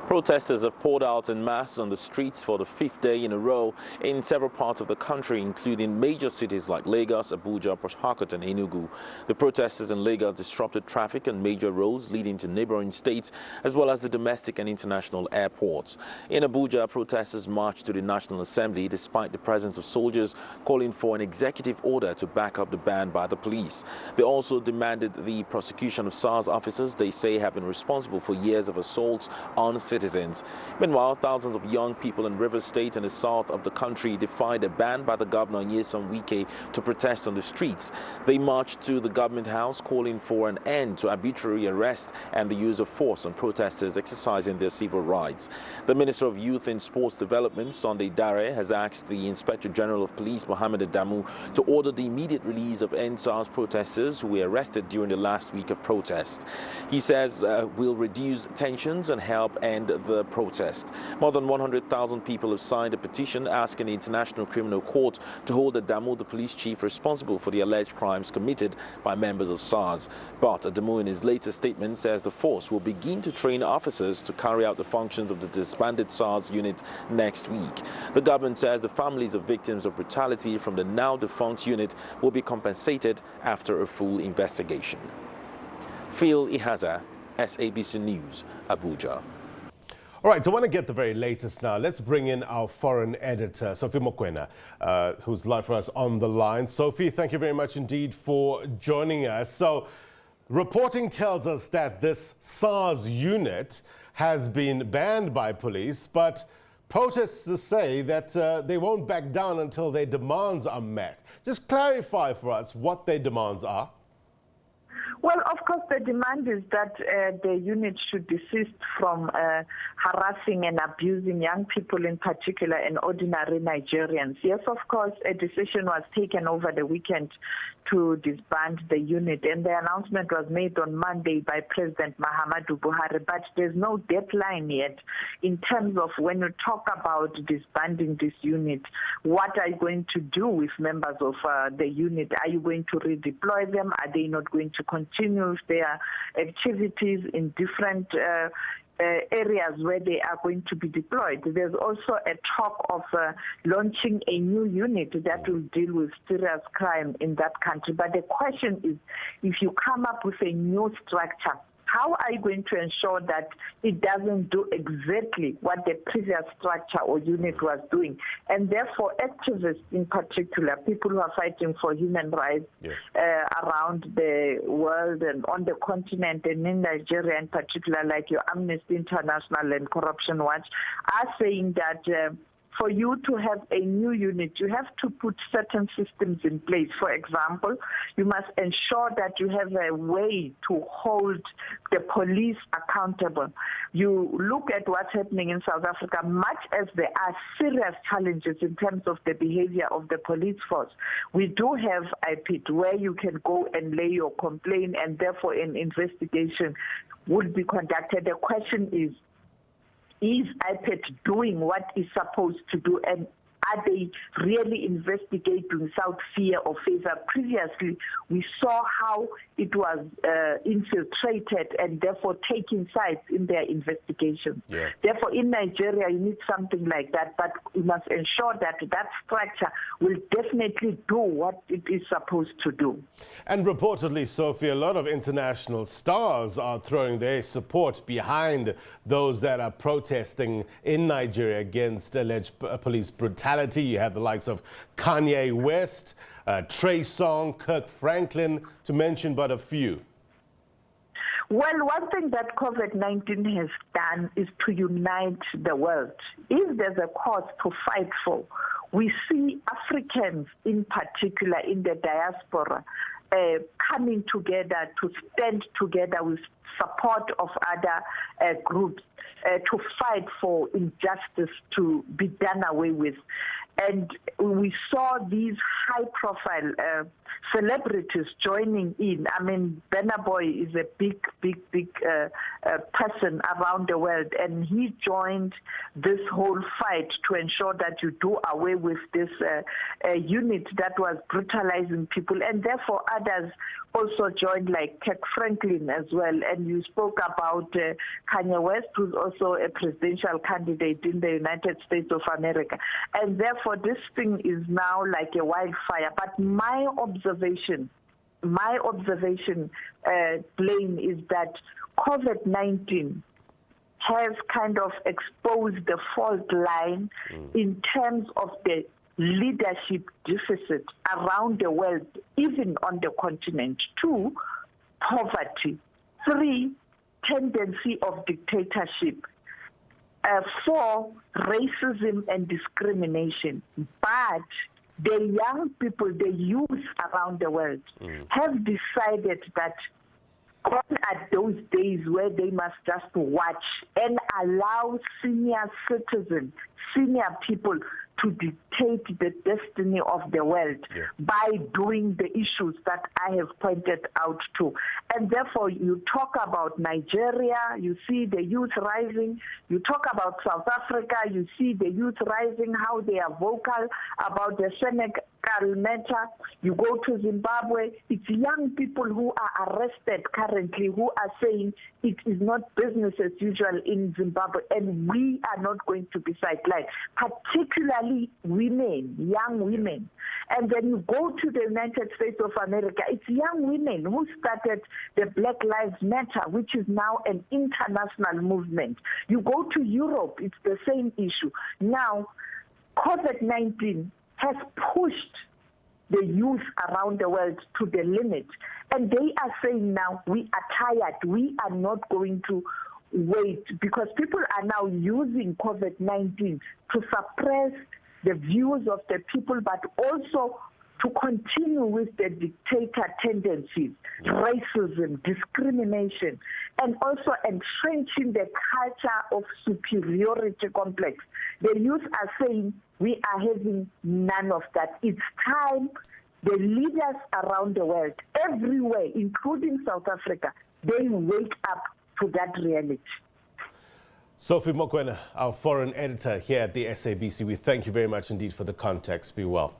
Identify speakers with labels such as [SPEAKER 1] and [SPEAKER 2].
[SPEAKER 1] Protesters have poured out en masse on the streets for the fifth day in a row in several parts of the country, including major cities like Lagos, Abuja, Port Harcourt and Enugu. The protesters in Lagos disrupted traffic on major roads leading to neighboring states, as well as the domestic and international airports. In Abuja, protesters marched to the National Assembly despite the presence of soldiers calling for an executive order to back up the ban by the police. They also demanded the prosecution of SARS officers they say have been responsible for years of assaults on citizens. Meanwhile, thousands of young people in Rivers State and the south of the country defied a ban by the governor Nyesom Wike to protest on the streets. They marched to the government house calling for an end to arbitrary arrest and the use of force on protesters exercising their civil rights. The Minister of Youth and Sports Development, Sunday Dare, has asked the Inspector General of Police, Mohammed Adamu, to order the immediate release of SARS protesters who were arrested during the last week of protest. He says will reduce tensions and help end the protest. More than 100,000 people have signed a petition asking the International Criminal Court to hold Adamu, the police chief, responsible for the alleged crimes committed by members of SARS. But Adamu, in his latest statement, says the force will begin to train officers to carry out the functions of the disbanded SARS unit next week. The government says the families of victims of brutality from the now defunct unit will be compensated after a full investigation. Phil Ihaza, SABC News, Abuja.
[SPEAKER 2] All right, I want to get the very latest now. Let's bring in our foreign editor, Sophie Mokoena, who's live for us on the line. Sophie, thank you very much indeed for joining us. So, reporting tells us that this SARS unit has been banned by police, but protesters say that they won't back down until their demands are met. Just clarify for us what their demands are.
[SPEAKER 3] Well, of course, the demand is that the unit should desist from harassing and abusing young people in particular and ordinary Nigerians. Yes, of course, a decision was taken over the weekend to disband the unit, and the announcement was made on Monday by President Muhammadu Buhari, but there's no deadline yet in terms of when you talk about disbanding this unit. What are you going to do with members of the unit? Are you going to redeploy them? Are they not going to continue with their activities in different areas where they are going to be deployed? There's also a talk of launching a new unit that will deal with serious crime in that country. But the question is, if you come up with a new structure, how are you going to ensure that it doesn't do exactly what the previous structure or unit was doing? And therefore, activists in particular, people who are fighting for human rights around the world and on the continent and in Nigeria in particular, like your Amnesty International and Corruption Watch, are saying that for you to have a new unit, you have to put certain systems in place. For example, you must ensure that you have a way to hold the police accountable. You look at what's happening in South Africa, much as there are serious challenges in terms of the behavior of the police force. We do have IPID where you can go and lay your complaint, and therefore an investigation would be conducted. The question is IPID doing what it's supposed to do, and are they really investigating without fear or favor? Previously, we saw how it was infiltrated and therefore taking sides in their investigations. Yeah. Therefore, in Nigeria, you need something like that, but we must ensure that that structure will definitely do what it is supposed to do.
[SPEAKER 2] And reportedly, Sophie, a lot of international stars are throwing their support behind those that are protesting in Nigeria against alleged police brutality. You have the likes of Kanye West, Trey Songz, Kirk Franklin, to mention but a few.
[SPEAKER 3] Well, one thing that COVID-19 has done is to unite the world. If there's a cause to fight for, we see Africans in particular in the diaspora coming together to stand together with support of other groups to fight for injustice to be done away with. And we saw these high-profile celebrities joining in. I mean, Burna Boy is a big person around the world, and he joined this whole fight to ensure that you do away with this unit that was brutalizing people, and therefore others also joined, like Kirk Franklin as well. And you spoke about Kanye West, who's also a presidential candidate in the United States of America. And therefore this thing is now like a wildfire. But my observation, Blaine, is that COVID-19 has kind of exposed the fault line in terms of the leadership deficit around the world, even on the continent. 2, poverty. 3, tendency of dictatorship. 4, racism and discrimination. But the young people, the youth around the world, have decided that gone are those days where they must just watch and allow senior citizens, senior people to dictate the destiny of the world by doing the issues that I have pointed out to. And therefore, you talk about Nigeria, you see the youth rising. You talk about South Africa, you see the youth rising, how they are vocal about the Senegal matter. You go to Zimbabwe, it's young people who are arrested currently who are saying it is not business as usual in Zimbabwe, and we are not going to be sidelined, particularly women, young women. And then you go to the United States of America, it's young women who started the Black Lives Matter, which is now an international movement. You go to Europe, it's the same issue. Now, COVID-19 has pushed the youth around the world to the limit. And they are saying now, we are tired, we are not going to wait, because people are now using COVID-19 to suppress the views of the people, but also to continue with the dictator tendencies, racism, discrimination, and also entrenching the culture of superiority complex. The youth are saying we are having none of that. It's time the leaders around the world, everywhere, including South Africa, they wake up to that reality.
[SPEAKER 2] Sophie Mokoena, our foreign editor here at the SABC, we thank you very much indeed for the context. Be well.